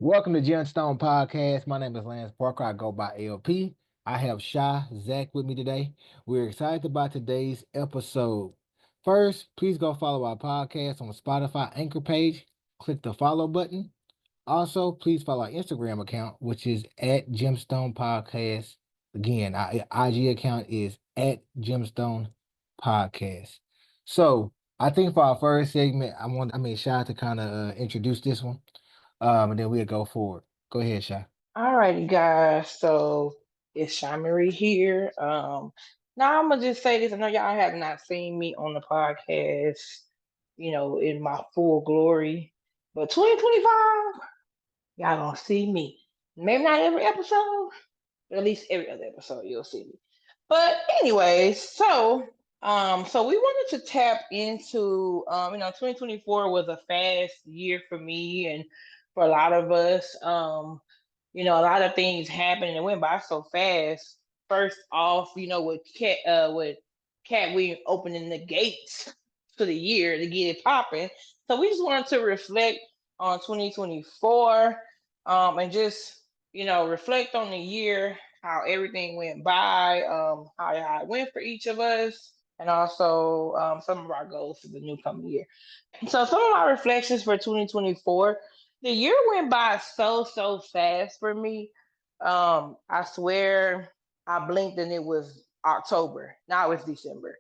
Welcome to Gemstone Podcast. My name is Lance Parker. I go by LP. I have Shy Zach with me today. We're excited about today's episode. First, please go follow our podcast on the Spotify Anchor page. Click the follow button. Also, please follow our Instagram account, which is at Gemstone Podcast. Again, our IG account is at Gemstone Podcast. So, I think for our first segment, Shy to kind of introduce this one. And then we'll go forward. Go ahead, Shy. All righty, guys. So it's Sha Marie here. Now I'm gonna just say this. I know y'all have not seen me on the podcast, in my full glory, but 2025, y'all gonna see me. Maybe not every episode, but at least every other episode you'll see me. But anyways, so we wanted to tap into 2024 was a fast year for me and for a lot of us. A lot of things happened and it went by so fast. First off, with Cat Williams opening the gates for the year to get it popping. So we just wanted to reflect on 2024, and just reflect on the year, how everything went by, how it went for each of us, and also some of our goals for the new coming year. So some of my reflections for 2024, the year went by so fast for me. I swear I blinked and it was October. Now it's December.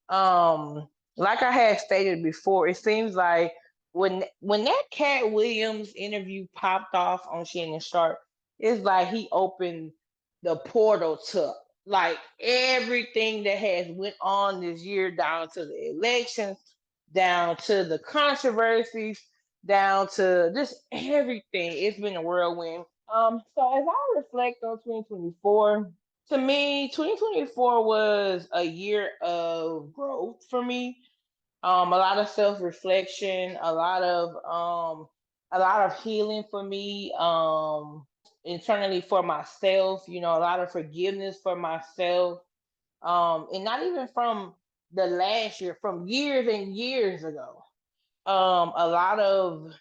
Like I had stated before, it seems like when that Cat Williams interview popped off on Shannon Sharp, it's like he opened the portal to like everything that has went on this year, down to the elections, down to the controversies, down to just everything. It's been a whirlwind. So as I reflect on 2024, to me, 2024 was a year of growth for me. A lot of self-reflection, a lot of healing for me, internally for myself, a lot of forgiveness for myself. And not even from the last year, from years and years ago. A lot of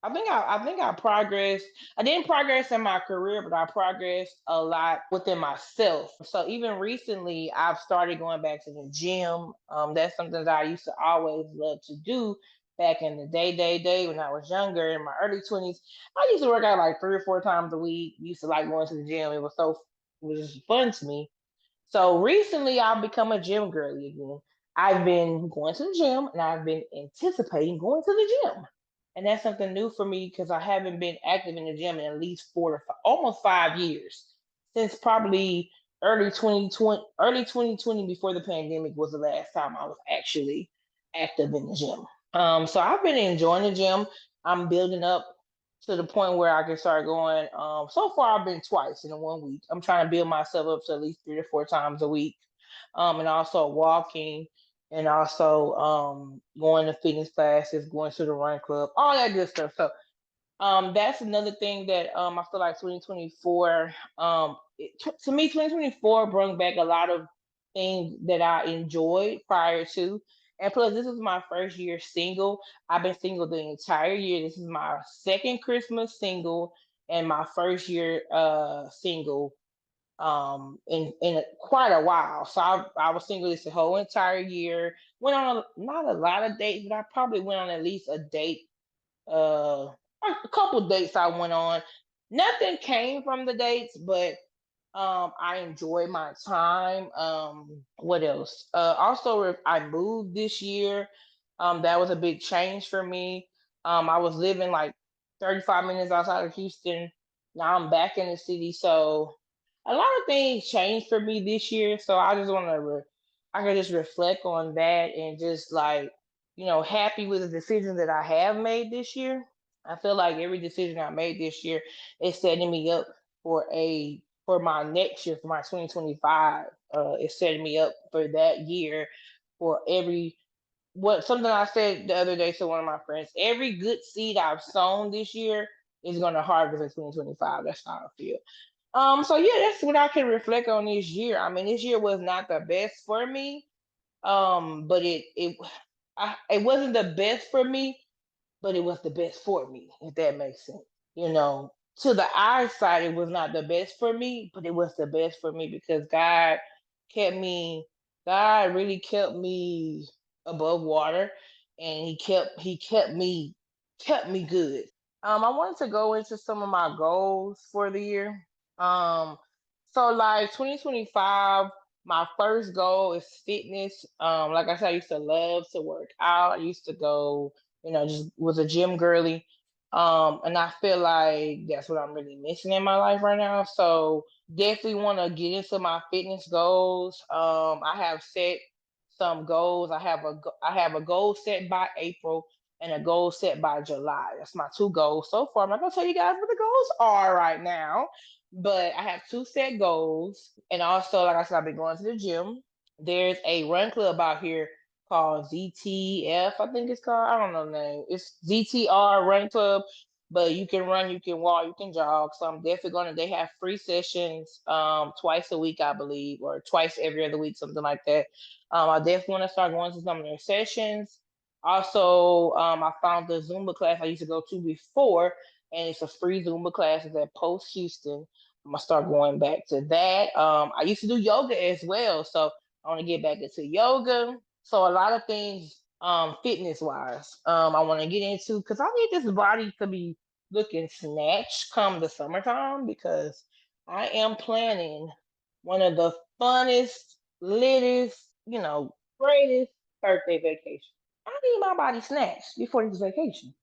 I think I progressed. I didn't progress in my career, but I progressed a lot within myself. So even recently, I've started going back to the gym. That's something that I used to always love to do back in the day when I was younger, in my early 20s. I used to work out like 3 or 4 times a week. Used to like going to the gym. It was just fun to me. So recently, I've become a gym girly again. I've been going to the gym and I've been anticipating going to the gym. And that's something new for me because I haven't been active in the gym in at least 4 to 5, almost 5 years, since probably early 2020 before the pandemic was the last time I was actually active in the gym. So I've been enjoying the gym. I'm building up to the point where I can start going. So far I've been twice in 1 week. I'm trying to build myself up to at least 3 to 4 times a week. And also walking, and also going to fitness classes, going to the run club, all that good stuff. So that's another thing that I feel like 2024, to me, 2024 brought back a lot of things that I enjoyed prior to. And plus, this is my first year single. I've been single the entire year. This is my second Christmas single and my first year single in quite a while. So I was single this the whole entire year. Went on not a lot of dates, but I probably went on at least a date, a couple dates I went on. Nothing came from the dates, but I enjoyed my time. What else? Also, I moved this year. That was a big change for me. I was living like 35 minutes outside of Houston. Now I'm back in the city, so a lot of things changed for me this year. So I just want to, I can just reflect on that and just like, happy with the decisions that I have made this year. I feel like every decision I made this year is setting me up for my next year, for my 2025. It's setting me up for that year, for every what something I said the other day to one of my friends. Every good seed I've sown this year is going to harvest in 2025. That's how I feel. So yeah, that's what I can reflect on this year. I mean, this year was not the best for me. But it wasn't the best for me, but it was the best for me, if that makes sense. to the eyesight, it was not the best for me, but it was the best for me because kept me, God really kept me above water, and kept me good. I wanted to go into some of my goals for the year. Um, so like 2025, my first goal is fitness. Like I said, I used to love to work out. I used to go, just was a gym girly. And I feel like that's what I'm really missing in my life right now. So definitely want to get into my fitness goals. I have set some goals. I have a goal set by April and a goal set by July. That's my two goals so far. I'm not gonna tell you guys what the goals are right now, but I have two set goals. And also, like I said, I've been going to the gym. There's a run club out here called ZTF, I think it's called. I don't know the name. It's ZTR Run Club, but you can run, you can walk, you can jog. So I'm definitely gonna. They have free sessions twice a week, I believe, or twice every other week, something like that. I definitely want to start going to some of their sessions. Also, I found the Zumba class I used to go to before, and it's a free Zumba class. It's at Post Houston. I'm gonna start going back to that. I used to do yoga as well, so I want to get back into yoga. So a lot of things, fitness wise, I want to get into because I need this body to be looking snatched come the summertime because I am planning one of the funnest, littest, greatest birthday vacation. I need my body snatched before this vacation.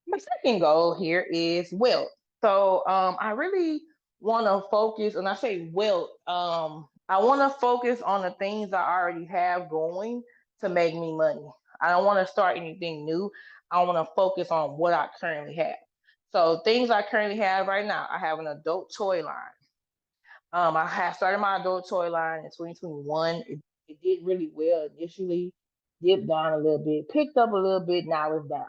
My second goal here is wealth. So I really want to focus, and I say wealth. I want to focus on the things I already have going to make me money. I don't want to start anything new. I want to focus on what I currently have. So things I currently have right now, I have an adult toy line. I have started my adult toy line in 2021. It did really well initially, dipped down a little bit, picked up a little bit, now it's down.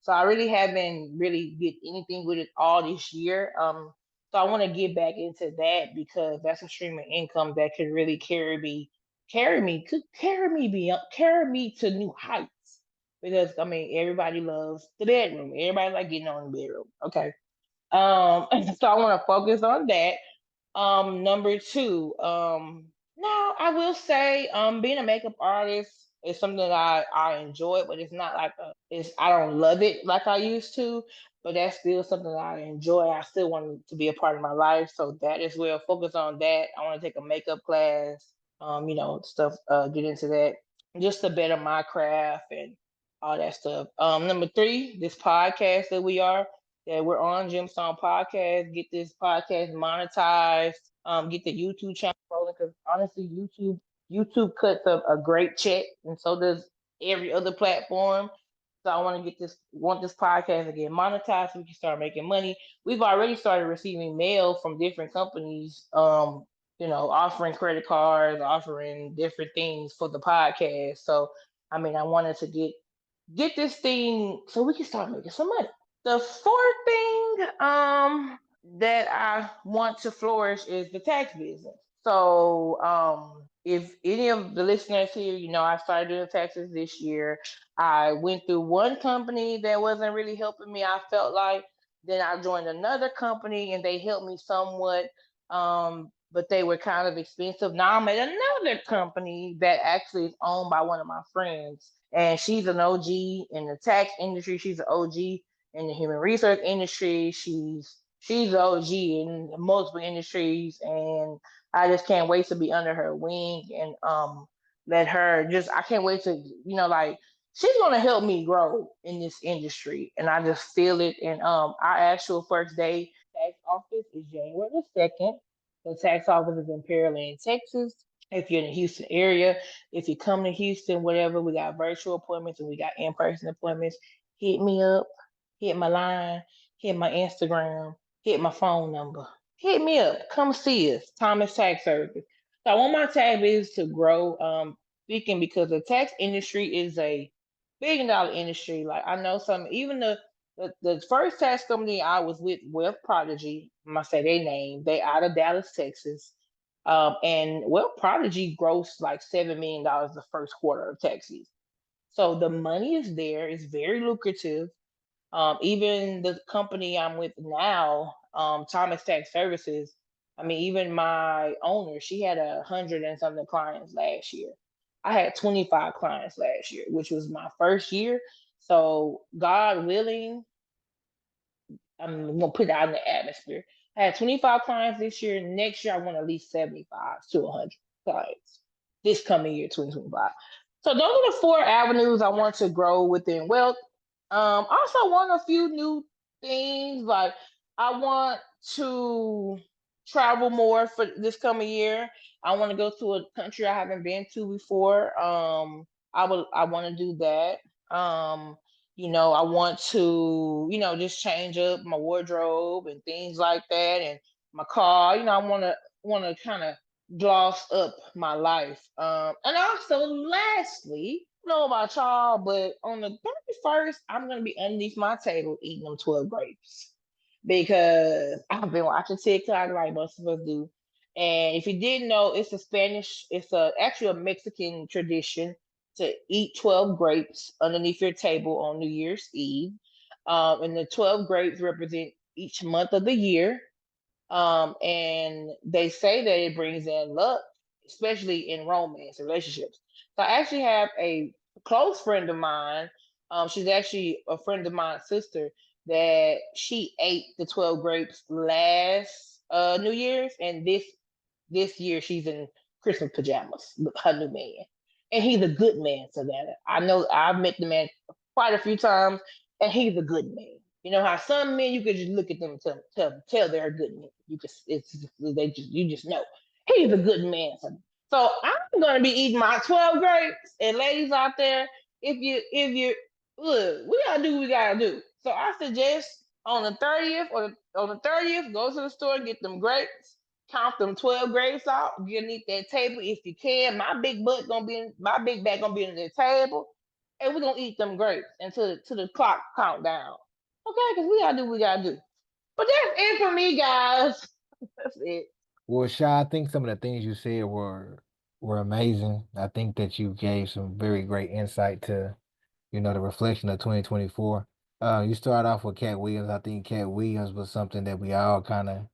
So I really haven't really did anything with it all this year. So I want to get back into that because that's a stream of income that could really carry me to new heights. Because I mean, everybody loves the bedroom. Everybody like getting on the bedroom. Okay. So I want to focus on that. Number two, now I will say, being a makeup artist is something that I enjoy, but it's not like I don't love it like I used to, but that's still something that I enjoy. I still want it to be a part of my life, so that is where focus on that. I want to take a makeup class, stuff, get into that just to better my craft and all that stuff. Number three, this podcast that we're on Gemstone Podcast. Get this podcast monetized. Get the YouTube channel rolling because honestly, YouTube cuts a great check, and so does every other platform. So I want this podcast to get monetized so we can start making money. We've already started receiving mail from different companies, offering credit cards, offering different things for the podcast. So I mean, I wanted to get this thing so we can start making some money. The fourth thing that I want to flourish is the tax business. So if any of the listeners here, I started doing taxes this year. I went through one company that wasn't really helping me, I felt like. Then I joined another company and they helped me somewhat. But they were kind of expensive. Now I'm at another company that actually is owned by one of my friends. And she's an OG in the tax industry. She's an OG in the human resource industry. She's OG in multiple industries, and I just can't wait to be under her wing and let her just. I can't wait to like she's gonna help me grow in this industry, and I just feel it. And our actual first day tax office is January the 2nd. The tax office is in Pearland, Texas. If you're in the Houston area, if you come to Houston, whatever, we got virtual appointments and we got in-person appointments. Hit me up, hit my line, hit my Instagram, hit my phone number. Hit me up. Come see us. Thomas Tax Service. So I want my tax business to grow. Speaking because the tax industry is a $1 billion industry. Like I know some, even the first tax company I was with, Wealth Prodigy, I'm gonna say their name. They out of Dallas, Texas. And Wealth Prodigy grossed like $7 million the first quarter of tax season. So the money is there. It's very lucrative. Even the company I'm with now, Thomas Tax Services. I mean, even my owner, she had 100 and something clients last year. I had 25 clients last year, which was my first year. So God willing, I'm gonna put it out in the atmosphere. I had 25 clients this year. Next year, I want at least 75 to 100 clients this coming year, 2025. So those are the 4 avenues I want to grow within wealth. Also want a few new things. Like I want to travel more for this coming year. I want to go to a country I haven't been to before. I want to do that. I want to, just change up my wardrobe and things like that, and my car. I want to kind of gloss up my life. And also, lastly, I don't know about y'all, but on the 31st, I'm gonna be underneath my table eating them 12 grapes because I've been watching TikTok like most of us do. And if you didn't know, it's actually a Mexican tradition to eat 12 grapes underneath your table on New Year's Eve. And the 12 grapes represent each month of the year. And they say that it brings in luck, especially in romance and relationships. So I actually have a close friend of mine. She's actually a friend of mine's sister that she ate the 12 grapes last New Year's, and this year she's in Christmas pajamas with her new man. And he's a good man, Savannah. I know I've met the man quite a few times, and he's a good man. You know how some men you could just look at them and tell they're a good man. You just know he's a good man. So I'm gonna be eating my 12 grapes. And ladies out there, if you look, we gotta do what we gotta do. So I suggest on the 30th go to the store and get them grapes, count them 12 grapes out, get underneath that table if you can. My big back gonna be on the table, and we're gonna eat them grapes until the clock count down. Okay, because we gotta do what we gotta do. But that's it for me, guys. That's it. Well, Sha, I think some of the things you said were amazing. I think that you gave some very great insight to, the reflection of 2024. You start off with Cat Williams. I think Cat Williams was something that we all kind of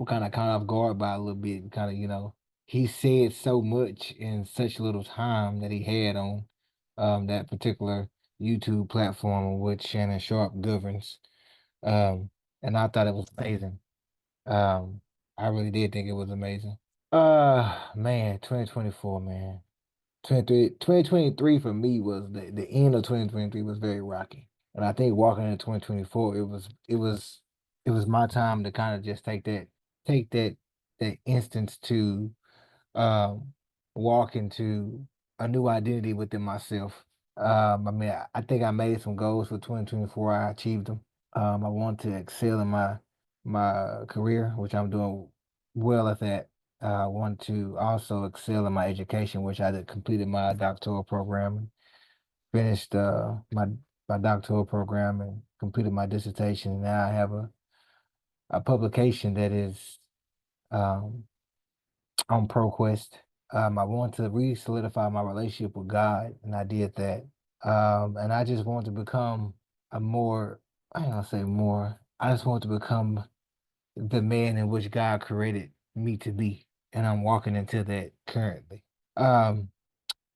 caught off guard by a little bit. Kind of, he said so much in such little time that he had on that particular YouTube platform, which Shannon Sharp governs. Um, and I thought it was amazing. Um, I really did think it was amazing. Man, 2024, man. 2023 for me was the end of 2023 was very rocky. And I think walking into 2024, it was my time to kind of just take that instance to um walk into a new identity within myself. I mean, I think I made some goals for 2024. I achieved them. I want to excel in my career, which I'm doing well at that. I want to also excel in my education, which I did completed my doctoral program, finished my doctoral program, and completed my dissertation. Now I have a publication that is um, on ProQuest. I want to re-solidify my relationship with God, and I did that. And I just want to become a more, I ain't gonna say more, I just want to become the man in which God created me to be. And I'm walking into that currently. Um,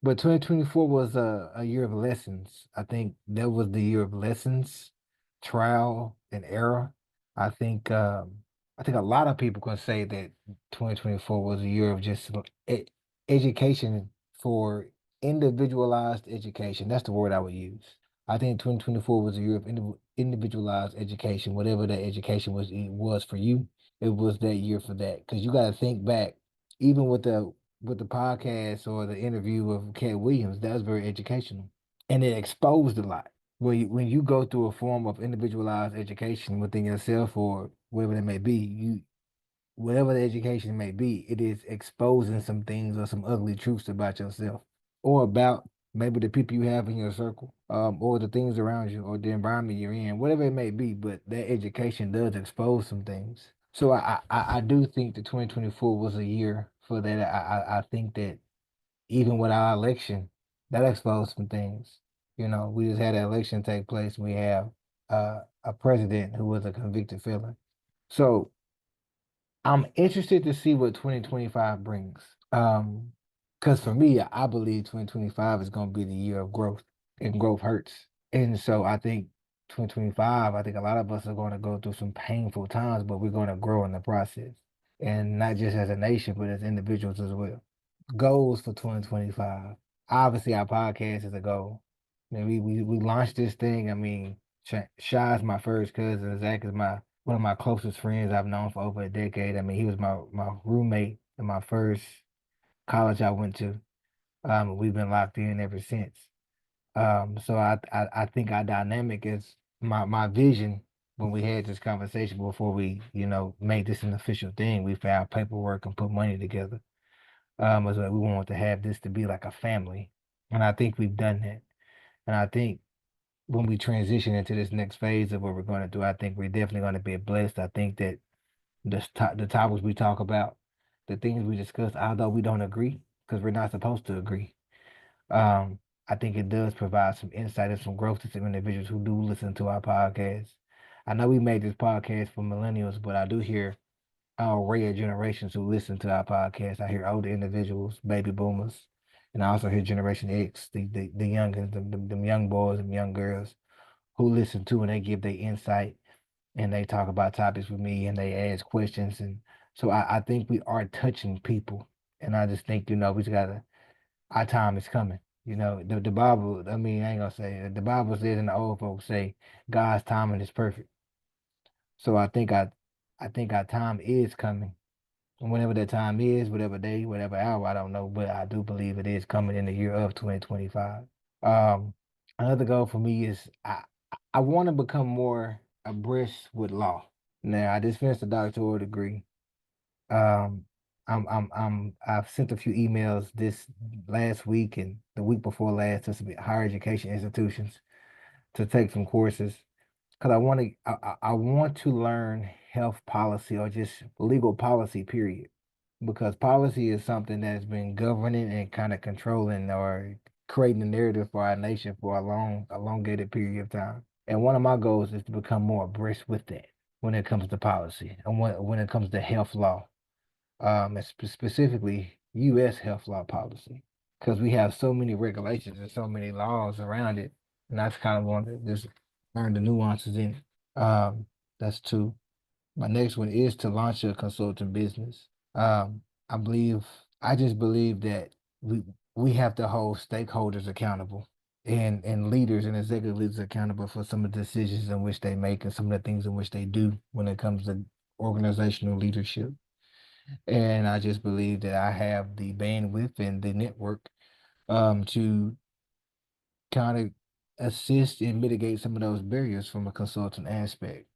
but 2024 was a year of lessons. I think that was the year of lessons, trial and error. I think I think a lot of people can say that 2024 was a year of just e- education for individualized education. That's the word I would use. I think 2024 was a year of individualized education, whatever that education was for you. It was that year for that because you got to think back, even with the podcast or the interview of Cat Williams, that was very educational. And it exposed a lot. When you go through a form of individualized education within yourself or whatever it may be, whatever the education may be, it is exposing some things or some ugly truths about yourself or about maybe the people you have in your circle, or the things around you or the environment you're in, whatever it may be. But that education does expose some things. So I do think that 2024 was a year for that. I think that even with our election, that exposed some things. We just had an election take place. We have a president who was a convicted felon. So I'm interested to see what 2025 brings. Because for me, I believe 2025 is going to be the year of growth, and growth hurts. And so I think 2025, I think a lot of us are going to go through some painful times, but we're going to grow in the process. And not just as a nation, but as individuals as well. Goals for 2025. Obviously, our podcast is a goal. I mean, we launched this thing. I mean, Shy is my first cousin. Zach is one of my closest friends I've known for over a decade. I mean, he was my roommate in my first college I went to. We've been locked in ever since. So I think our dynamic is my vision when we had this conversation before we, made this an official thing. We filed paperwork and put money together. Was that we want to have this to be like a family, and I think we've done that. And I think when we transition into this next phase of what we're going to do, I think we're definitely going to be blessed. I think that the topics we talk about, the things we discuss, although we don't agree, because we're not supposed to agree, I think it does provide some insight and some growth to some individuals who do listen to our podcast. I know we made this podcast for millennials, but I do hear our array of generations who listen to our podcast. I hear older individuals, baby boomers, and I also hear Generation X, the youngins, them young boys and young girls who listen to and they give their insight and they talk about topics with me and they ask questions. And so I think we are touching people. And I just think, we just gotta, our time is coming. The Bible, I mean, I ain't gonna say it. The Bible says and the old folks say God's timing is perfect. So I think our time is coming. And whenever that time is, whatever day, whatever hour, I don't know, but I do believe it is coming in the year of 2025. Um, Another goal for me is I want to become more abreast with law. Now, I just finished a doctoral degree. Um, I've sent a few emails this last week and the week before last to some higher education institutions to take some courses because I want to learn health policy or just legal policy, period. Because policy is something that's been governing and kind of controlling or creating a narrative for our nation for a elongated period of time. And one of my goals is to become more abreast with that when it comes to policy and when it comes to health law, and specifically U.S. health law policy, because we have so many regulations and so many laws around it, and I just kind of want to just learn the nuances in it. That's two. My next one is to launch a consulting business. Um, I believe I just believe that we have to hold stakeholders accountable and leaders and executive leaders accountable for some of the decisions in which they make and some of the things in which they do when it comes to organizational leadership. And I just believe that I have the bandwidth and the network to kind of assist and mitigate some of those barriers from a consultant aspect.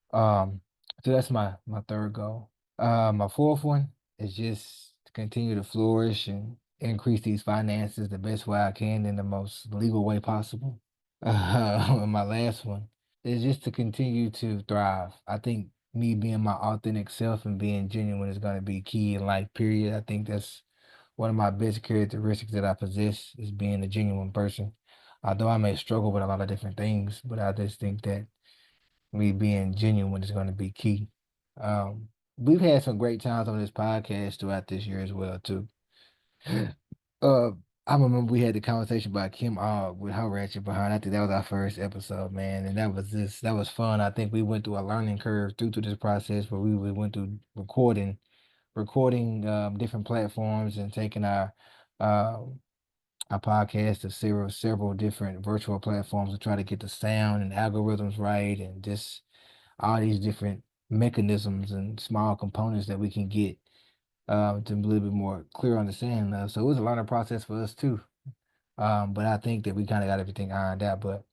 So that's my third goal. My fourth one is just to continue to flourish and increase these finances the best way I can in the most legal way possible. And my last one is just to continue to thrive. I think me being my authentic self and being genuine is going to be key in life, period. I think that's one of my best characteristics that I possess is being a genuine person. Although I may struggle with a lot of different things, but I just think that me being genuine is going to be key. We've had some great times on this podcast throughout this year as well too. Uh, I remember we had the conversation about Kim with her ratchet behind. I think that was our first episode, man, and that was fun. I think we went through a learning curve through to this process where we went through recording different platforms and taking um our podcast to several different virtual platforms to try to get the sound and algorithms right and just all these different mechanisms and small components that we can get to a little bit more clear understanding of. So it was a learning process for us too. But I think that we kind of got everything ironed out. But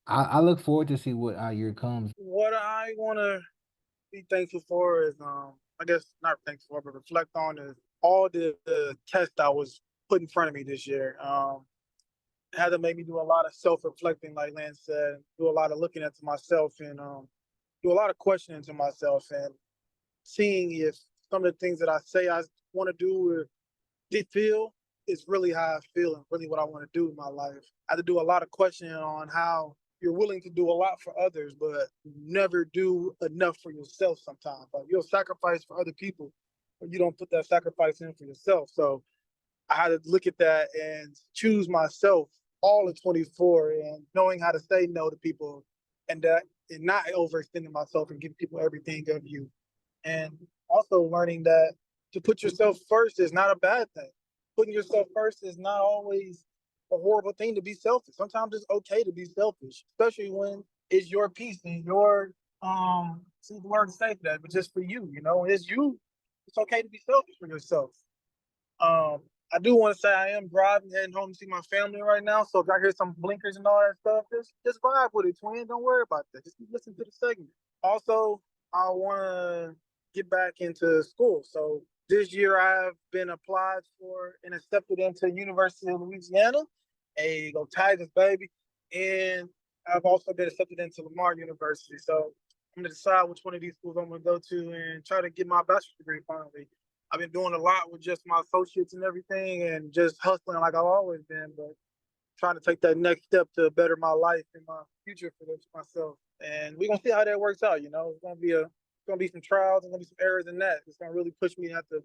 I look forward to see what our year comes. What I want to be thankful for is, I guess not thankful for, but reflect on is all the tests I was put in front of me this year. It had to make me do a lot of self-reflecting, like Lance said, do a lot of looking into myself and do a lot of questioning to myself and seeing if some of the things that I say I want to do or did feel is really how I feel and really what I want to do in my life. I had to do a lot of questioning on how you're willing to do a lot for others, but never do enough for yourself sometimes. Like you'll sacrifice for other people, or you don't put that sacrifice in for yourself. So I had to look at that and choose myself all of 24 and knowing how to say no to people and not overextending myself and giving people everything of you. And also learning that to put yourself first is not a bad thing. Putting yourself first is not always a horrible thing to be selfish. Sometimes it's okay to be selfish, especially when it's your piece and your see the word safe that, but just for you, it's you. It's okay to be selfish for yourself. I do want to say I am driving, heading home to see my family right now. So if I hear some blinkers and all that stuff, just vibe with it, twin. Don't worry about that. Just listen to the segment. Also, I want to get back into school. So this year I've been applied for and accepted into University of Louisiana. Hey, go Tigers, baby. And I've also been accepted into Lamar University. So I'm going to decide which one of these schools I'm going to go to and try to get my bachelor's degree finally. I've been doing a lot with just my associates and everything and just hustling like I've always been, but trying to take that next step to better my life and my future for myself. And we're gonna see how that works out, It's gonna be some trials, and gonna be some errors in that. It's gonna really push me to have to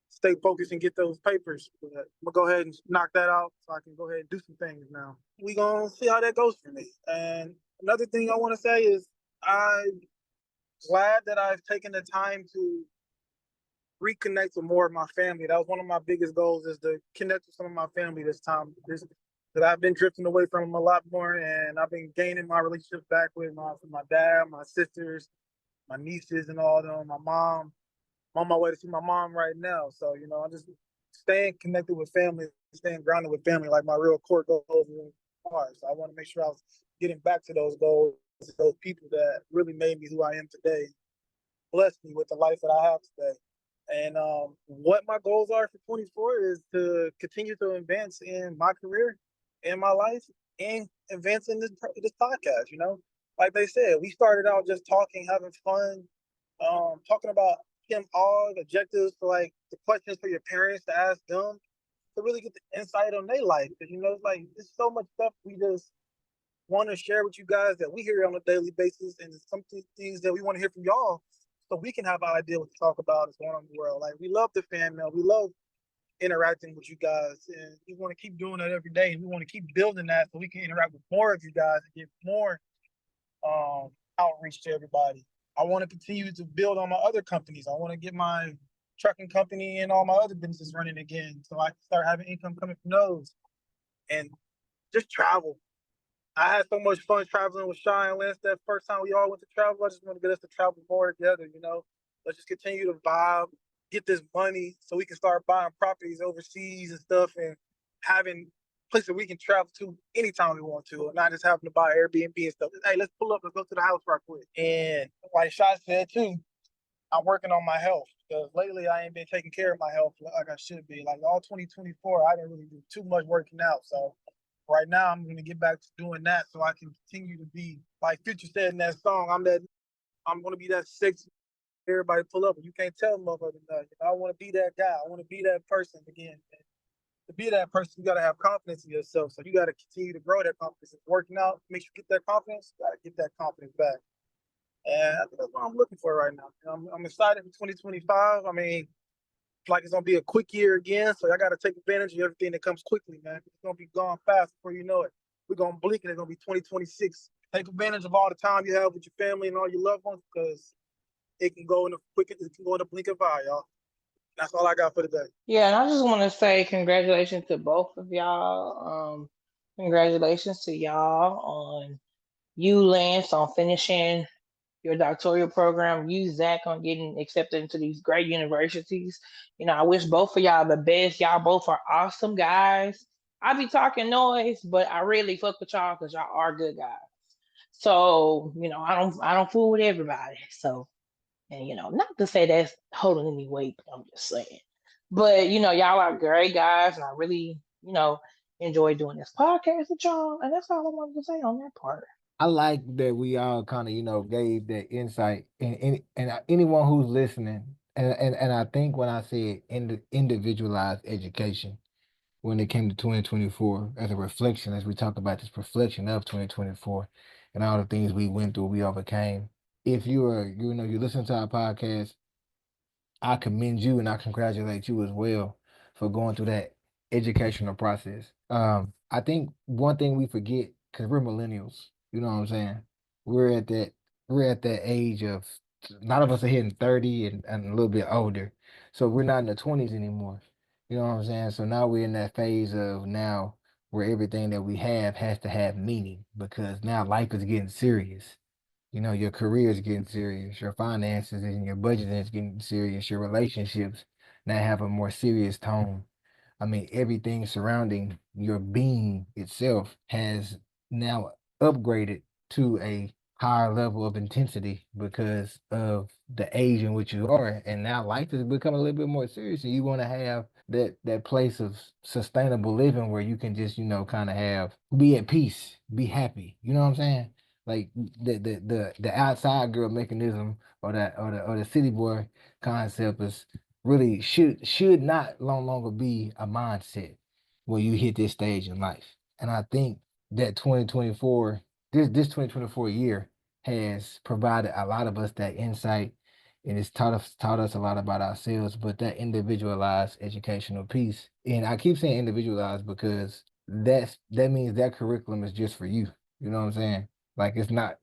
stay focused and get those papers. But I'm gonna go ahead and knock that out so I can go ahead and do some things now. We're gonna see how that goes for me. And another thing I wanna say is I'm glad that I've taken the time to reconnect with more of my family. That was one of my biggest goals, is to connect with some of my family this time. That I've been drifting away from them a lot more, and I've been gaining my relationships back with my dad, my sisters, my nieces, and all of them. My mom. I'm on my way to see my mom right now. So I'm just staying connected with family, staying grounded with family, like my real core goals are. So I want to make sure I was getting back to those goals, those people that really made me who I am today, blessed me with the life that I have today. And what my goals are for 24 is to continue to advance in my career, in my life, and advance in this podcast. Like they said, we started out just talking, having fun, talking about all objectives for like the questions for your parents to ask them to really get the insight on their life. Because it's like there's so much stuff we just want to share with you guys that we hear on a daily basis, and some things that we want to hear from y'all, so we can have an idea what to talk about is going on in the world. Like, we love the fan mail, we love interacting with you guys, and we want to keep doing that every day, and we want to keep building that so we can interact with more of you guys and get more outreach to everybody. I want to continue to build on my other companies. I want to get my trucking company and all my other businesses running again, so I can start having income coming from those, and just travel. I had so much fun traveling with Shy and Lance that first time we all went to travel. I just want to get us to travel more together, Let's just continue to vibe, get this money so we can start buying properties overseas and stuff, and having places we can travel to anytime we want to, and not just having to buy Airbnb and stuff. Hey, let's pull up, let's go to the house right quick. And like Shy said too, I'm working on my health, because lately I ain't been taking care of my health like I should be. Like all 2024, I didn't really do too much working out. So right now I'm going to get back to doing that so I can continue to be, like Future said in that song, I'm going to be that sexy. Everybody pull up, and you can't tell motherfuckers nothing. I want to be that guy. I want to be that person again. And to be that person, you got to have confidence in yourself. So you got to continue to grow that confidence. If working out makes you get that confidence, you got to get that confidence back. And I think that's what I'm looking for right now. I'm excited for 2025. I mean, like it's gonna be a quick year again, so I got to take advantage of everything that comes quickly, man. It's gonna be gone fast before you know it. We're gonna blink, and it's gonna be 2026. Take advantage of all the time you have with your family and all your loved ones, because it can go in a blink of an eye, y'all. That's all I got for today. Yeah, and I just want to say congratulations to both of y'all. Congratulations to y'all on you, Lance, on finishing your doctoral program, you, Zach, on getting accepted into these great universities. I wish both of y'all the best. Y'all both are awesome guys. I be talking noise, but I really fuck with y'all because y'all are good guys. So, I don't fool with everybody. So, and not to say that's holding any weight, but I'm just saying. But y'all are great guys, and I really, enjoy doing this podcast with y'all. And that's all I wanted to say on that part. I like that we all kind of, gave that insight, and anyone who's listening, and I think when I said individualized education, when it came to 2024, as a reflection, as we talk about this reflection of 2024 and all the things we went through, we overcame. If you are, you listen to our podcast, I commend you and I congratulate you as well for going through that educational process. I think one thing we forget, because we're millennials, you know what I'm saying? We're at that we're at that age of a lot of us are hitting 30 and a little bit older. So we're not in the 20s anymore. You know what I'm saying? So now we're in that phase of now where everything that we have has to have meaning because now life is getting serious. You know, your career is getting serious, your finances and your budgeting is getting serious, your relationships now have a more serious tone. I mean, everything surrounding your being itself has now upgraded to a higher level of intensity because of the age in which you are. And now life has become a little bit more serious, and you want to have that place of sustainable living where you can just, kind of be at peace, be happy. You know what I'm saying? Like the outside girl mechanism or the city boy concept is really should not no longer be a mindset when you hit this stage in life. And I think that 2024, this 2024 year has provided a lot of us that insight and it's taught us a lot about ourselves, but that individualized educational piece. And I keep saying individualized because that means that curriculum is just for you. You know what I'm saying? Like it's not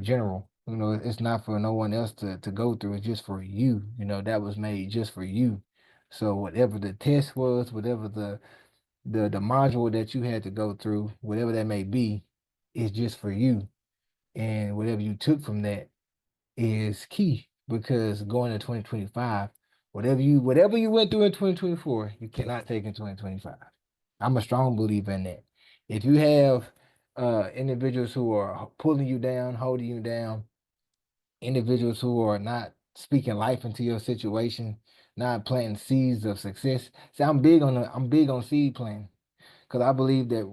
general. You know, it's not for no one else to go through. It's just for you. You know, that was made just for you. So whatever the test was, whatever the module that you had to go through, whatever that may be, is just for you. And whatever you took from that is key because going to 2025, whatever you went through in 2024, you cannot take in 2025. I'm a strong believer in that. If you have individuals who are pulling you down, holding you down, individuals who are not speaking life into your situation, not planting seeds of success. See, I'm big on seed planting because I believe that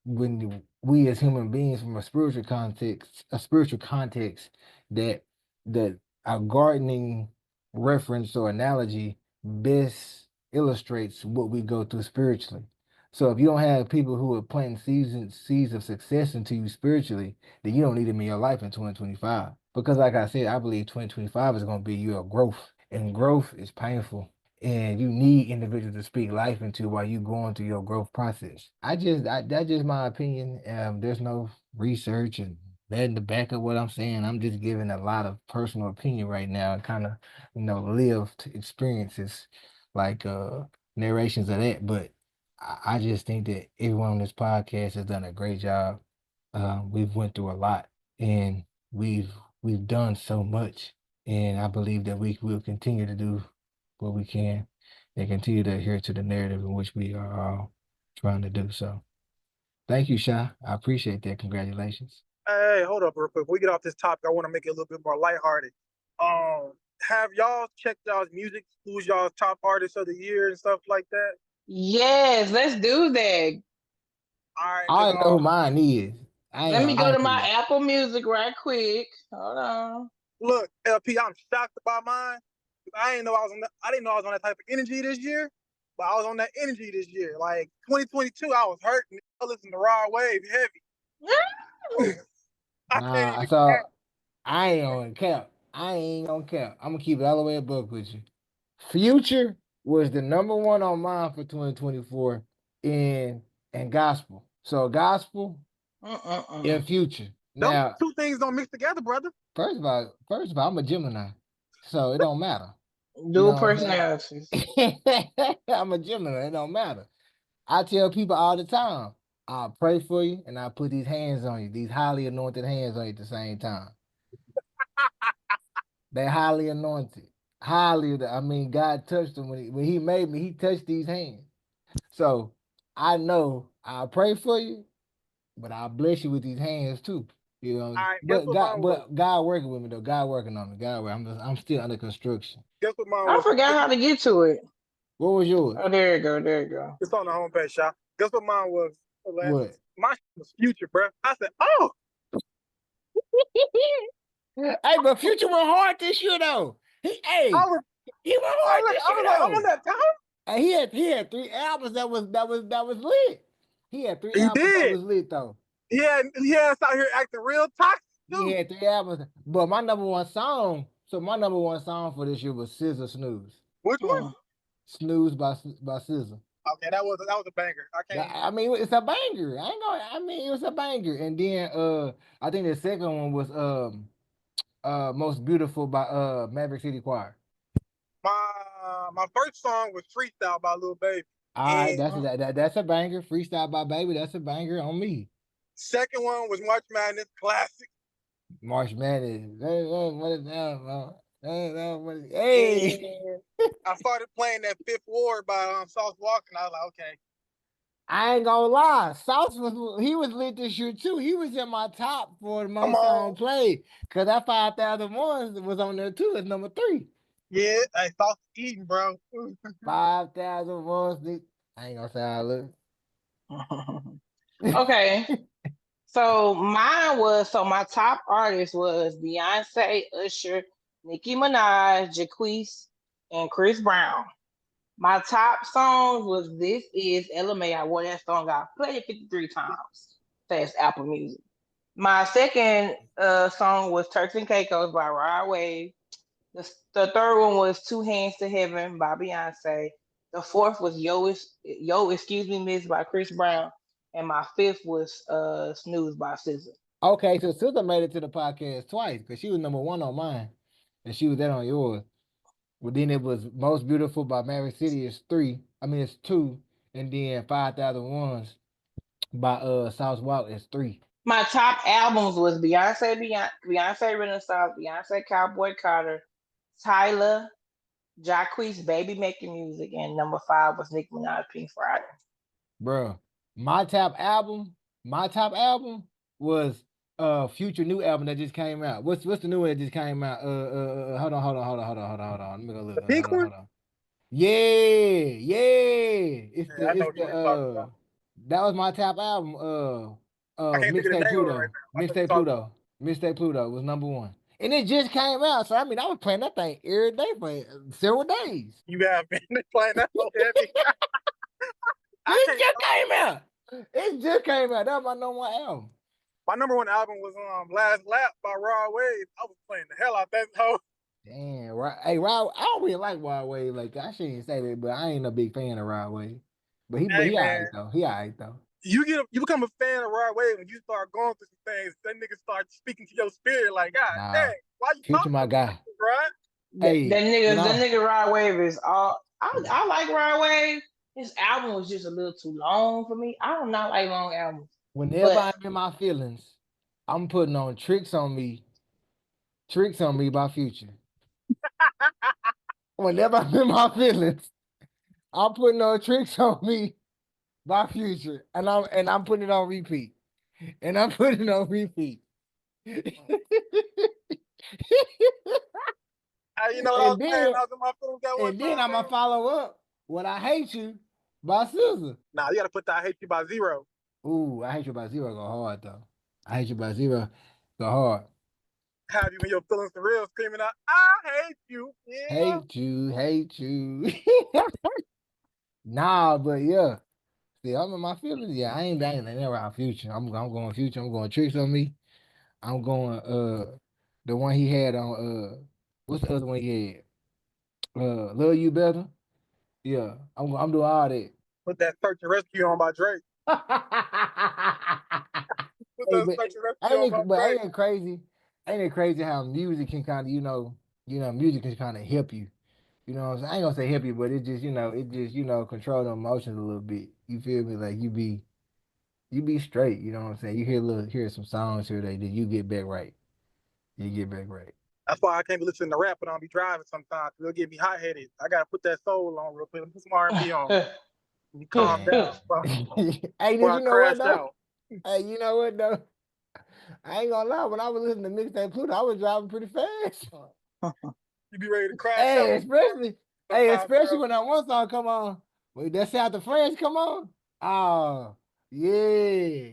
when we as human beings from a spiritual context, that that our gardening reference or analogy best illustrates what we go through spiritually. So if you don't have people who are planting seeds of success into you spiritually, then you don't need them in your life in 2025. Because like I said, I believe 2025 is going to be your growth. And growth is painful and you need individuals to speak life into while you going through your growth process. That's just my opinion. There's no research and that in the back of what I'm saying. I'm just giving a lot of personal opinion right now and kind of, lived experiences like narrations of that. But I just think that everyone on this podcast has done a great job. We've went through a lot and we've we've done so much. And I believe that we will continue to do what we can and continue to adhere to the narrative in which we are all trying to do so. Thank you, Sha. I appreciate that. Congratulations. Hey, hold up real quick. Before we get off this topic, I want to make it a little bit more lighthearted. Have y'all checked y'all's music? Who's y'all's top artists of the year and stuff like that? Yes, let's do that. All right, I already know who mine is. I ain't Let me gonna go lie to to my you. Apple Music right quick. Hold on. look, LP, I'm shocked about mine. I didn't know I was on that type of energy this year, but I was on that energy this year. Like 2022, I was hurting. I listened to Raw Wave heavy. I can't Nah, even so count. I ain't gonna count. I ain't gonna count. I'm gonna keep it all the way above with you. Future was the number one on mine for 2024 in and gospel. So gospel and future. Them Now, two things don't mix together, brother. first of all, I'm a Gemini, so it don't matter. You Dual know what I'm saying? personalities. I'm a Gemini. It don't matter. I tell people all the time, I'll pray for you and I'll put these hands on you, these highly anointed hands on you at the same time. They're highly anointed. I mean, God touched them when he made me, he touched these hands. So I know I'll pray for you, but I'll bless you with these hands too. You know, All right, guess but what God, mine was? but God working with me though. God working on me. I'm still under construction. Guess what mine I was? forgot how to get to it. What was yours? Oh, there you go. There you go. It's on the homepage, shop. Guess what mine was? What? My shit was Future, bro. I said, oh, Hey, but Future went hard this year though. I was, He went I hard was, this I year was like, I'm on though. that time. And he had 3 albums that was lit. He had three He albums that did. was lit though. He had us out here acting real toxic He too. had 3 albums, but my number one song So my number one song for this year was SZA Snooze. Which one? Snooze by SZA. Okay, that was a banger. I can't. I mean, it's a banger. I mean, it was a banger. And then I think the second one was Most Beautiful by Maverick City Choir. My first song was Freestyle by Lil Baby. All right, that's a banger. Freestyle by Baby, that's a banger on me. Second one was March Madness classic. March Madness. Hey. I started playing that Fifth Ward by Sauce Walker, and I was like, okay. I ain't gonna lie, Sauce was lit this year too. He was in my top for the most song played, cause that 5,001 was on there too. It's number 3. Yeah, I Sauce eating, bro. 5,001. I ain't gonna say how I look. Okay. So my top artist was Beyonce, Usher, Nicki Minaj, Jacquees, and Chris Brown. My top song was This Is LMA. I wore that song out. Played it 53 times. That's Apple Music. My second song was Turks and Caicos by Rod Wave. The third one was Two Hands to Heaven by Beyonce. The fourth was Yo, Excuse Me, Miss by Chris Brown. And my fifth was Snooze by SZA. Okay, so SZA made it to the podcast twice because she was number 1 on mine, and she was there on yours. Well, then it was Most Beautiful by Maverick City is 3. I mean, it's 2, and then 5,001 by Sauce Walk is 3. My top albums was Beyonce Renaissance, Beyonce Cowboy Carter, Tyler, Jacquees Baby Making Music, and number 5 was Nicki Minaj Pink Friday. Bro, my top album was Future new album that just came out. What's the new one that just came out? Hold on. Let me go look. The pink one? Yeah. It's the that was my top album. Mixtape Pluto. Mixtape Pluto. Mixtape Pluto was number 1. And it just came out. So I mean I was playing that thing every day for several days. You have been playing that so heavy. It just came out. That was my number 1 album. My number 1 album was Last Lap by Rod Wave. I was playing the hell out that hoe. Damn, right. Hey, Rod, I don't really like Rod Wave like that. I shouldn't say that, but I ain't a big fan of Rod Wave. But he alright though. He alright though. You become a fan of Rod Wave when you start going through some things. That nigga start speaking to your spirit like, God dang, why you Future talking my guy, Rod? Hey, that nigga Rod Wave is all. I like Rod Wave. His album was just a little too long for me. I do not like long albums. Whenever I'm in my feelings, I'm putting on Tricks on Me by Future. Whenever I'm in my feelings, I'm putting on Tricks on Me by Future, and I'm putting it on repeat, and I'm putting it on repeat. You know what I'm saying? And then I'm gonna follow up with I Hate You by SZA. Nah, you gotta put that I Hate You by Zero. Ooh, I Hate You by Zero go hard though. I Hate You by Zero go hard. Have you when your feelings for real screaming out, I hate you. Yeah. Hate you. Nah, but yeah. See, I'm in my feelings. Yeah, I ain't around Future. I'm going Future. I'm going Tricks on Me. I'm going the one he had on what's the other one he had? Love You Better. Yeah, I'm doing all that. Put that Search and Rescue on by Drake. Ain't it crazy how music can kind of, music can kind of help you. You know what I'm saying? I ain't gonna say help you, but it just control the emotions a little bit. You feel me? Like you be straight, you know what I'm saying? You hear some songs here that you get back right. You get back right. That's why I can't be listening to rap when I'll be driving sometimes. It'll get me hot-headed. I gotta put that soul on real quick. Put some R&B on. You calm down. Hey, you know what though? Hey, you know what though? I ain't gonna lie. When I was listening to Mixtape Pluto, I was driving pretty fast. You be ready to crash out. Especially when that one song come on. When that South the French come on. Oh, yeah.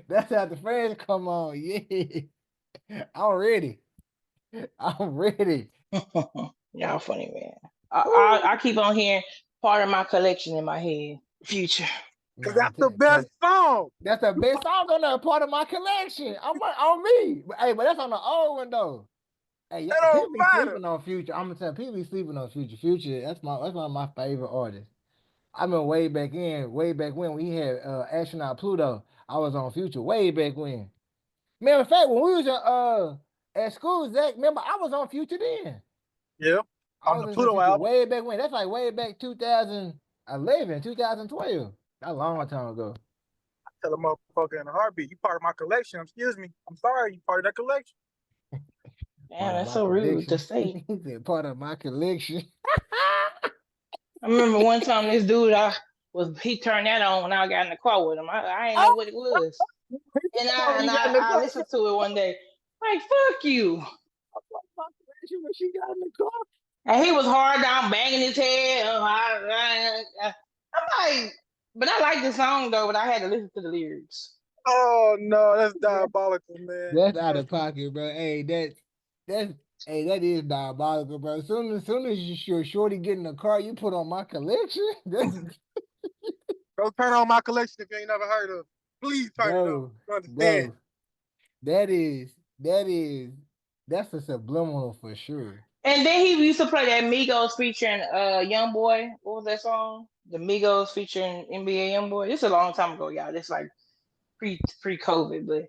That's how the French come on. Yeah. I'm ready. Y'all funny, man. I keep on hearing part of my collection in my head. Future. Cause Man, I'm that's the telling best song. that's the best song on there, part of my collection. On me. But that's on the old one though. Hey, That people don't be matter. sleeping on Future. I'm gonna tell people be sleeping on Future. Future, that's one of my favorite artists. I mean, way back when we had astronaut Pluto. I was on Future way back when. Matter of fact, when we was at school, Zach, remember I was on Future then. Yeah. I On was the listening to Pluto Future album. way back when. That's like way back 2011, 2012. That's a long time ago. Tell a motherfucker in a heartbeat, you part of my collection. Excuse me. I'm sorry, you part of that collection. Part Damn, of that's my so rude to collection. say. He said part of my collection. I remember one time this dude he turned that on when I got in the car with him. I didn't know Oh, what it was. And when you got in the I car. listened to it one day. Like, fuck you. Part of my collection when she got in the car. And he was hard down banging his head. I'm like, but I like the song though, but I had to listen to the lyrics. Oh no, that's diabolical, man. That's out of pocket, bro. Hey, that's that is diabolical, bro. Soon as your shorty get in the car, you put on my collection. That's Go turn on my collection if you ain't never heard of it. Please turn it on. bro, You understand? bro. That is that's a subliminal for sure. And then he used to play that Migos featuring Young Boy. What was that song? The Migos featuring NBA Young Boy. This is a long time ago, y'all. This like pre COVID, but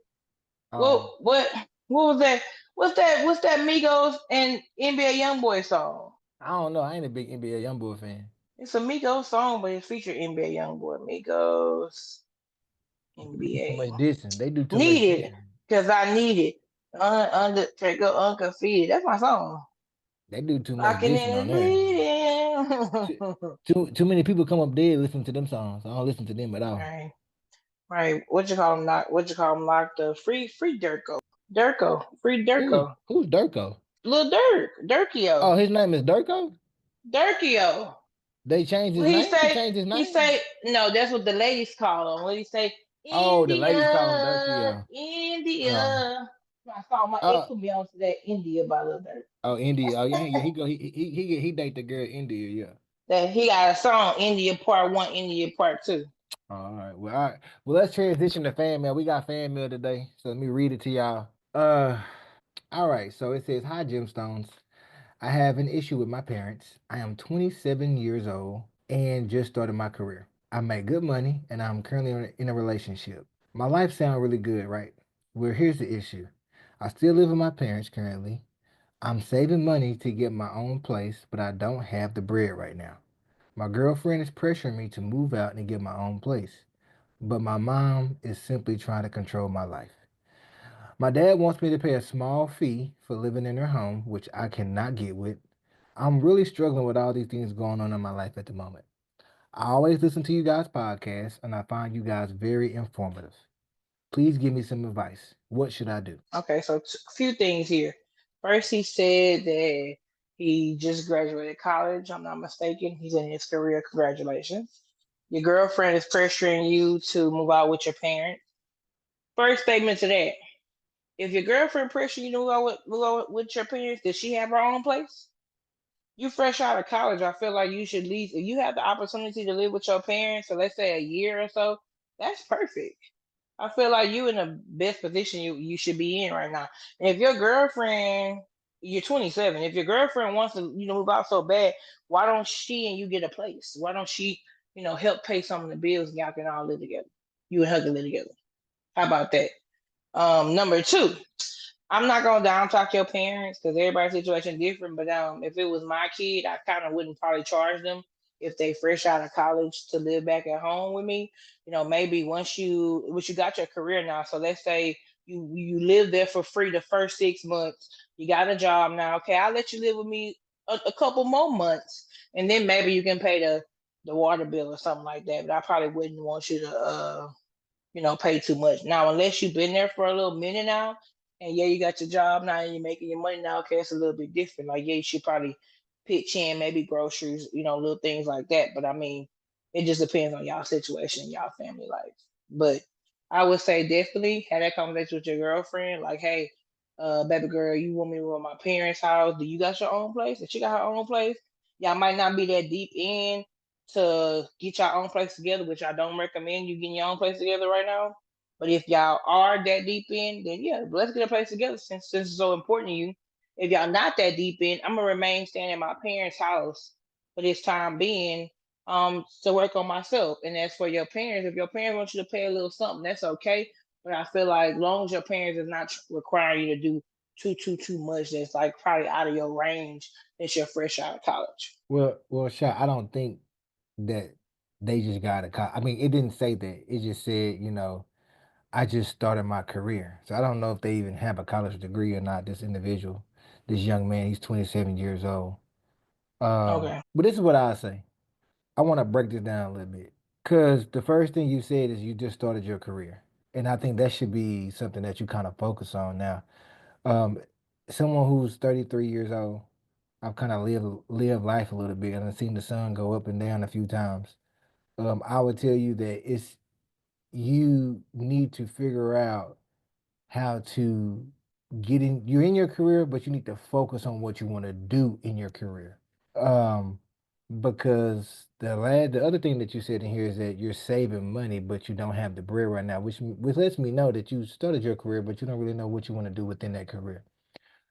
Um, what was that? What's that Migos and NBA Young Boy song? I don't know. I ain't a big NBA YoungBoy fan. It's a Migos song, but it featured NBA Young Boy. Migos They do too NBA much dissing. They do too much Need It dissing. because I need it. Undertaker undefeated. That's my song. They do too much Locking dissing in on and there. Too, bleeding. too many people come up dead listening to them songs. I don't listen to them at all. Right. Right. What you call him? Not what you call him? Locked up. Free Durko. Durko. Free Durko. Who's Durko? Lil Durk. Oh, Durkio. his name is Durko? Durkio. They changed his What he name? He say? changed his He name? say no. That's what the ladies call him. What he say? Oh, the ladies call him India, Durkio. Oh. India. My song. My ex Uh put me on to that India by Lil Durk. oh, India. Oh yeah, he go he date the girl India, yeah. That he got a song India Part One, India Part Two. All right. Well, let's transition to fan mail. We got fan mail today. So let me read it to y'all. All right, so it says, "Hi Gemstones. I have an issue with my parents. I am 27 years old and just started my career. I make good money and I'm currently in a relationship. My life sounds really good, right? Well, here's the issue. I still live with my parents currently. I'm saving money to get my own place, but I don't have the bread right now. My girlfriend is pressuring me to move out and get my own place, but my mom is simply trying to control my life. My dad wants me to pay a small fee for living in their home, which I cannot get with. I'm really struggling with all these things going on in my life at the moment. I always listen to you guys' podcasts and I find you guys very informative. Please give me some advice. What should I do? Okay, so a few things here. First, he said that he just graduated college. I'm not mistaken. He's in his career. Congratulations. Your girlfriend is pressuring you to move out with your parents. First statement to that. If your girlfriend pressuring you to move out with your parents, does she have her own place? You fresh out of college, I feel like you should leave. If you have the opportunity to live with your parents, so let's say a year or so, that's perfect. I feel like you in the best position you should be in right now. And if your girlfriend, you're 27, if your girlfriend wants to move out so bad, why don't she and you get a place? Why don't she help pay some of the bills and y'all can all live together? You and her can live together. How about that? Number two, I'm not gonna down talk your parents because everybody's situation is different. But if it was my kid, I kind of wouldn't probably charge them if they fresh out of college to live back at home with me. Maybe once you got your career now. So let's say you live there for free the first 6 months. You got a job now. Okay, I'll let you live with me a couple more months, and then maybe you can pay the water bill or something like that. But I probably wouldn't want you to pay too much. Now, unless you've been there for a little minute now, and yeah, you got your job now and you're making your money now, okay, it's a little bit different. Like, yeah, you should probably pitch in, maybe groceries, little things like that. But I mean, it just depends on y'all situation and y'all family life. But I would say definitely have that conversation with your girlfriend. Like, hey, baby girl, you want me to go to my parents' house? Do you got your own place? If she got her own place, y'all might not be that deep in. to get your own place together, which I don't recommend you getting your own place together right now. But if y'all are that deep in, then yeah, let's get a place together since it's so important to you. If y'all not that deep in, I'm gonna remain staying at my parents' house for this time being, to work on myself. And as for your parents, if your parents want you to pay a little something, that's okay. But I feel like as long as your parents is not requiring you to do too much, that's like probably out of your range, that you're fresh out of college. Well, Sha, I don't think that they just got a I mean, it didn't say that. It just said, I just started my career. So I don't know if they even have a college degree or not, this individual, this young man, he's 27 years old. Okay. But this is what I say. I want to break this down a little bit. Because the first thing you said is you just started your career. And I think that should be something that you kind of focus on now. Um, Someone who's 33 years old, I've kind of lived life a little bit and I've seen the sun go up and down a few times. I would tell you that you need to figure out how to you're in your career, but you need to focus on what you want to do in your career. Um, because the other thing that you said in here is that you're saving money, but you don't have the bread right now, which lets me know that you started your career, but you don't really know what you want to do within that career.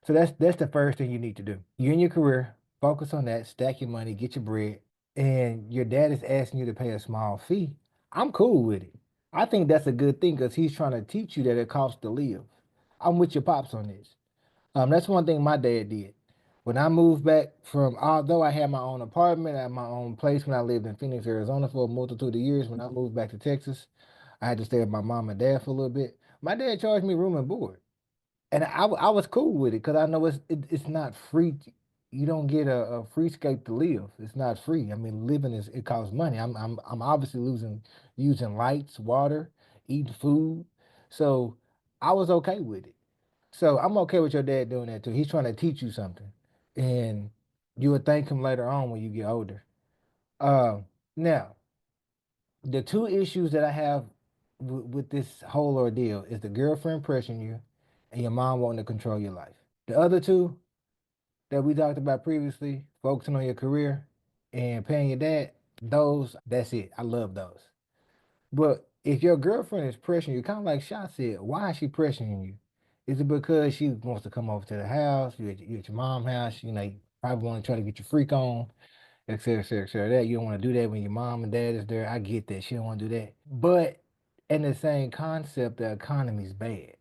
So that's the first thing you need to do. You're in your career, focus on that, stack your money, get your bread, and your dad is asking you to pay a small fee. I'm cool with it. I think that's a good thing because he's trying to teach you that it costs to live. I'm with your pops on this. That's one thing my dad did. When I moved back from, although I had my own apartment, I had my own place when I lived in Phoenix, Arizona for a multitude of years, when I moved back to Texas, I had to stay with my mom and dad for a little bit. My dad charged me room and board. And I was cool with it because I know it's not free. You don't get a free scape to live. It's not free. I mean, living it costs money. I'm obviously using lights, water, eating food. So I was okay with it. So I'm okay with your dad doing that too. He's trying to teach you something, and you would thank him later on when you get older. Uh, Now the two issues that I have with this whole ordeal is the girlfriend pressuring you and your mom wanting to control your life. The other two that we talked about previously, focusing on your career and paying your dad, that's it. I love those. But if your girlfriend is pressuring you, kind of like Shot said, why is she pressuring you? Is it because she wants to come over to the house? You at your mom's house, you probably want to try to get your freak on, et cetera, et cetera, et cetera. That you don't want to do that when your mom and dad is there. I get that. She don't want to do that. But in the same concept, the economy is bad.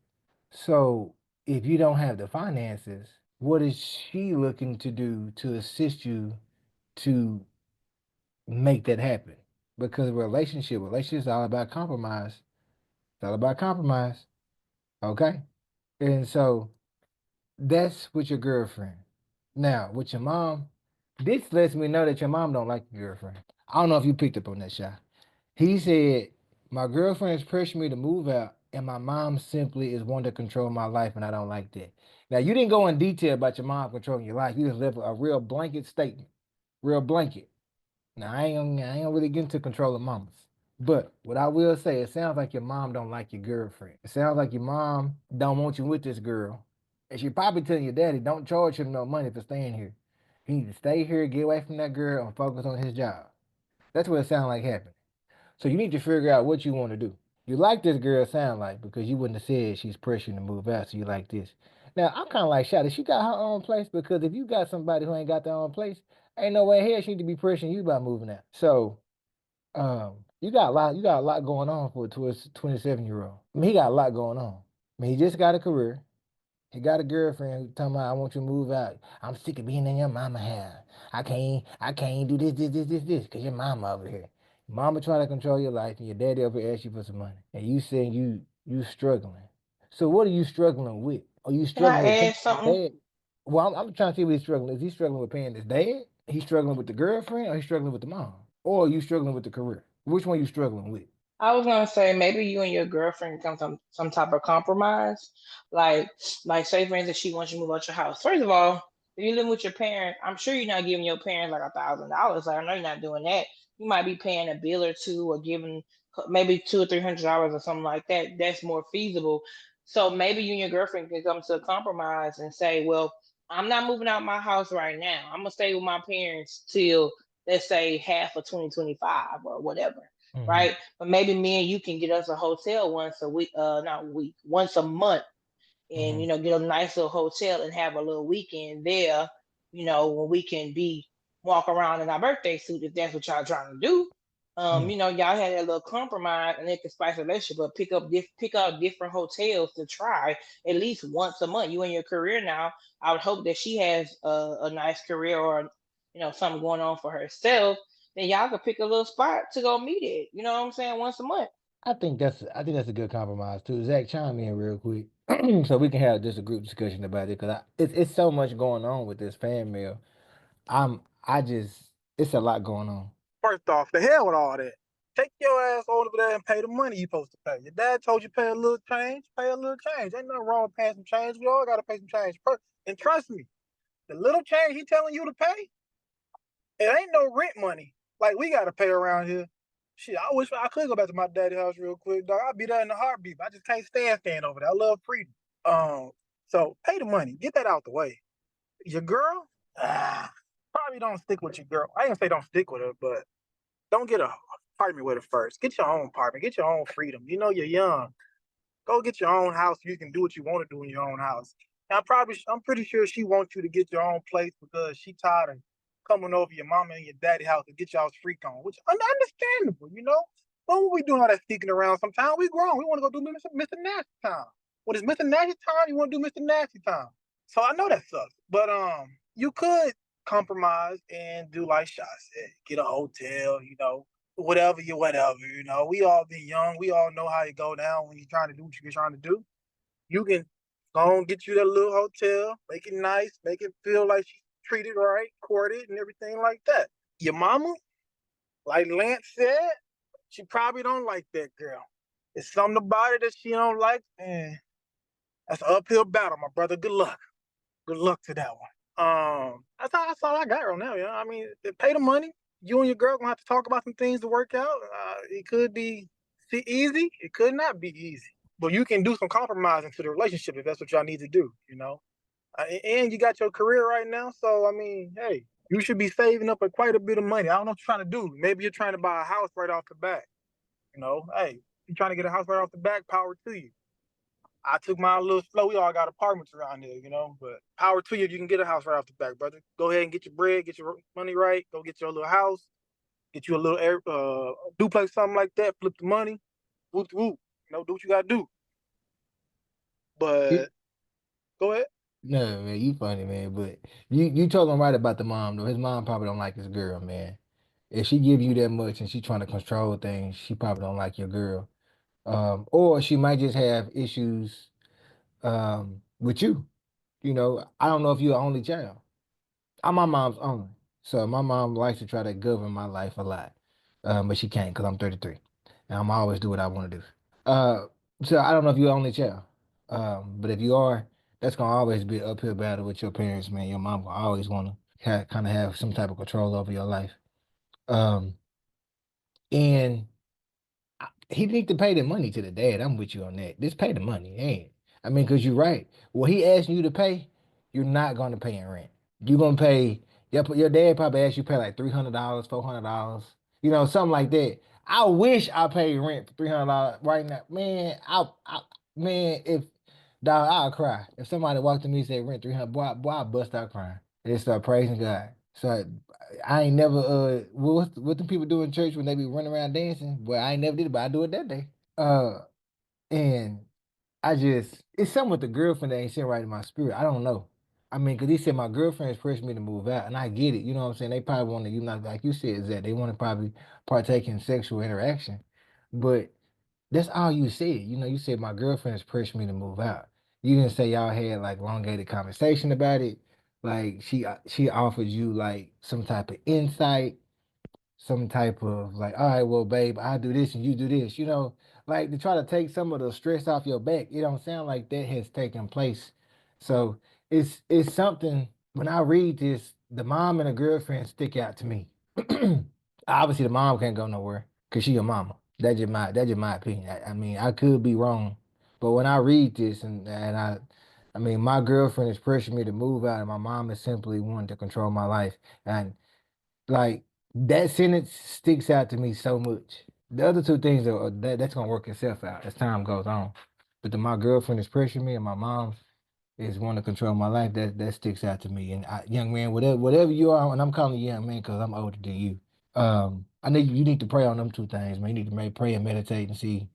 So if you don't have the finances, what is she looking to do to assist you to make that happen? Because relationship is all about compromise. It's all about compromise. Okay. And so that's with your girlfriend. Now, with your mom, this lets me know that your mom don't like your girlfriend. I don't know if you picked up on that shot. He said, my girlfriend is pressuring me to move out, and my mom simply is wanting to control my life, and I don't like that. Now, you didn't go in detail about your mom controlling your life. You just left a real blanket statement, real blanket. Now, I ain't gonna really get into controlling mamas. But what I will say, it sounds like your mom don't like your girlfriend. It sounds like your mom don't want you with this girl. And she probably telling your daddy, don't charge him no money for staying here. He needs to stay here, get away from that girl, and focus on his job. That's what it sounds like happening. So you need to figure out what you want to do. You like this girl sound like because you wouldn't have said she's pressuring to move out, so you like this. Now I'm kind of like Shotty. She got her own place because if you got somebody who ain't got their own place, ain't no way here she need to be pressuring you about moving out. So you got a lot going on for a 27-year-old. I mean, he got a lot going on. I mean, he just got a career. He got a girlfriend who talking about I want you to move out. I'm sick of being in your mama house. I can't do this, because your mama over here. Mama trying to control your life and your daddy over here ask you for some money. And you saying you struggling. So what are you struggling with? Are you Can I struggling with paying add this something? dad? Well, I'm trying to see what he's struggling. Is he struggling with paying this dad? He's struggling with the girlfriend or he's struggling with the mom? Or are you struggling with the career? Which one are you struggling with? I was gonna say maybe you and your girlfriend come some type of compromise. Like like say for instance she wants you to move out your house. First of all, if you live with your parents, I'm sure you're not giving your parents like $1,000. Like I know you're not doing that. You might be paying a bill or two or giving maybe $200 or $300 or something like that. That's more feasible. So maybe you and your girlfriend can come to a compromise and say, well, I'm not moving out my house right now. I'm gonna stay with my parents till let's say half of 2025 or whatever, Mhm. right? But maybe me and you can get us a hotel once a week, not a week, once a month, and Mhm. get a nice little hotel and have a little weekend there, when we can be walk around in our birthday suit if that's what y'all trying to do. Mm. Y'all had a little compromise and it can spice a relationship, but pick up different hotels to try at least once a month. You in your career now. I would hope that she has a nice career, or something going on for herself. Then y'all could pick a little spot to go meet it. You know what I'm saying? Once a month. I think that's a good compromise too. Zach, chime in real quick, so we can have just a group discussion about it because it's so much going on with this fan mail. I just it's a lot going on. First off, the hell with all that. Take your ass over there and pay the money you supposed to pay. Your dad told you pay a little change, pay a little change. Ain't nothing wrong with paying some change. We all gotta pay some change. And trust me, the little change he telling you to pay, it ain't no rent money like we gotta pay around here. Shit, I wish I could go back to my daddy's house real quick, dog. I'd be there in a heartbeat. I just can't stand over there. I love freedom. Um, so pay the money, get that out the way. Your girl, probably don't stick with your girl. I didn't say don't stick with her, but don't get a apartment with her first. Get your own apartment. Get your own freedom. You know you're young. Go get your own house. So you can do what you want to do in your own house. And I'm pretty sure she wants you to get your own place because she tired of coming over your mama and your daddy house to get y'all's freak on, which is understandable. What we doing all that sneaking around? Sometimes we grown. We want to go do Mr. Nasty time. When it's Mr. Nasty time, you want to do Mr. Nasty time. So I know that sucks, but you could compromise and do like Sha said, get a hotel. Whatever. We all been young. We all know how you go down when you're trying to do what you're trying to do. You can go and get you that little hotel, make it nice, make it feel like she's treated right, courted, and everything like that. Your mama, like Lance said, she probably don't like that girl. It's something about her that she don't like, and that's an uphill battle, my brother. Good luck. Good luck to that one. That's all I got right now. I mean, pay the money. You and your girl gonna have to talk about some things to work out. It could be easy. It could not be easy. But you can do some compromising to the relationship if that's what y'all need to do. And you got your career right now, so I mean, hey, you should be saving up quite a bit of money. I don't know what you're trying to do. Maybe you're trying to buy a house right off the bat. Hey, you're trying to get a house right off the bat. Power to you. I took mine a little slow. We all got apartments around here, but power to you if you can get a house right off the back, brother. Go ahead and get your bread, get your money right. Go get your little house, get you a little duplex, something like that. Flip the money, whoop whoop. Do what you gotta do. You, But go ahead. no, man, you funny, man. But you told him right about the mom though. His mom probably don't like his girl, man. If she give you that much and she trying to control things, she probably don't like your girl. Or she might just have issues with you. I don't know if you're an only child. I'm my mom's only. So my mom likes to try to govern my life a lot. But she can't because I'm 33. And I'm always do what I want to do. Uh, so I don't know if you're only child. But if you are, that's gonna always be an uphill battle with your parents, man. Your mom will always want to kind of have some type of control over your life. Um, and he need to pay the money to the dad. I'm with you on that. Just pay the money, ain't? I mean, cause you're right. What he asking you to pay, you're not gonna pay in rent. You're gonna pay. Your dad probably asked you to pay like $300, $400, something like that. I wish I paid rent for $300 right now, man. Man, if dog, I'll cry if somebody walked to me and said rent 300. Boy, I bust out crying. They start praising God. So I ain't never what the people do in church when they be running around dancing? Well, I ain't never did it, but I do it that day. And it's something with the girlfriend that ain't sitting right in my spirit. I don't know. I mean, cause he said my girlfriend's pressured me to move out, and I get it. You know what I'm saying? They probably want to, like you said, that they want to probably partake in sexual interaction, but that's all you said. You said my girlfriend's pressured me to move out. You didn't say y'all had like elongated conversation about it. Like she offered you like some type of insight, some type of like, all right, well, babe, I do this and you do this, like to try to take some of the stress off your back. It don't sound like that has taken place. So it's something when I read this, the mom and the girlfriend stick out to me. Obviously, the mom can't go nowhere because she a mama. That's just my opinion. I mean, I could be wrong, but when I read this and I mean, my girlfriend is pressuring me to move out, and my mom is simply wanting to control my life. And like That sentence sticks out to me so much. The other two things that's gonna work itself out as time goes on. But my girlfriend is pressuring me and my mom is want to control my life. That sticks out to me. And young man, whatever you are, and I'm calling you young man because I'm older than you. I know you need to pray on them two things, man. You need to pray and meditate and see,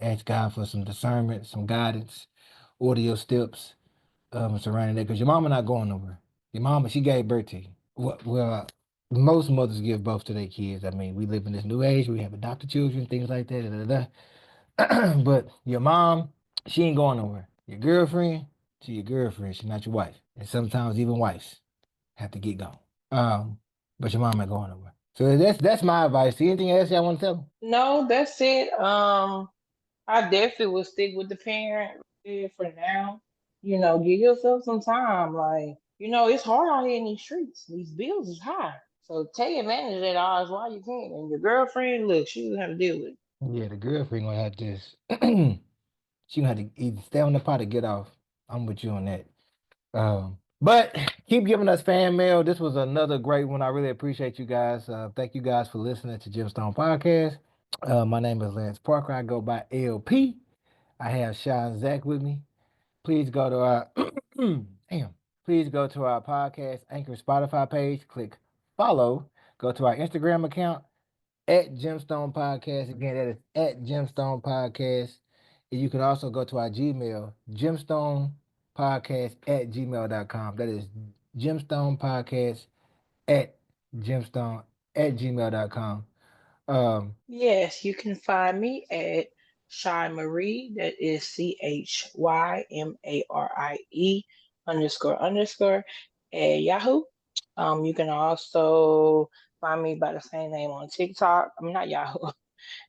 ask God for some discernment, some guidance, order your steps, surrounding that because your mama not going nowhere. Your mama, she gave birth to you. Well, most mothers give birth to their kids. I mean, we live in this new age. We have adopted children, things like that. But your mom, she ain't going nowhere. Your girlfriend, she your girlfriend. She's not your wife. And sometimes even wives have to get gone. But your mom ain't going nowhere. So that's my advice. Anything else y'all want to tell them? No, that's it. I definitely would stick with the parent for now. Give yourself some time. Like, it's hard out here in these streets. These bills is high. So take advantage of that odds while you can. And your girlfriend, look, she will have to deal with it. Yeah, the girlfriend gonna have this. She gonna have to either stay on the pot or get off. I'm with you on that. But keep giving us fan mail. This was another great one. I really appreciate you guys. Thank you guys for listening to Gemstone Podcast. My name is Lance Parker. I go by LP. I have Sean Zach with me. Please go to our damn. Please go to our podcast Anchor Spotify page. Click follow. Go to our Instagram account at Gemstone Podcast. Again, that is at Gemstone Podcast. And you can also go to our Gmail, Gemstone Podcast at gmail.com. That is Gemstone Podcast at Gemstone at gmail.com. Yes, you can find me at Shy Marie. That is CHYMARIE __ at Yahoo. You can also find me by the same name on TikTok. I mean, not Yahoo,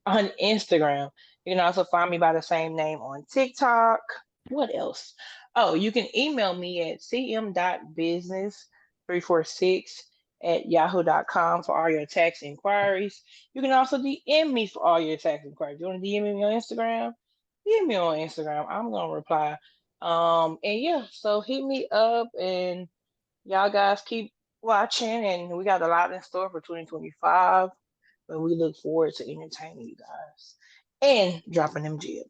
on Instagram. You can also find me by the same name on TikTok. What else? Oh, you can email me at cm.business346@yahoo.com for all your tax inquiries. You can also DM me for all your tax inquiries. You want to DM me on Instagram? DM me on Instagram. I'm gonna reply. And yeah, so hit me up and y'all guys keep watching and we got a lot in store for 2025. But we look forward to entertaining you guys and dropping them gems.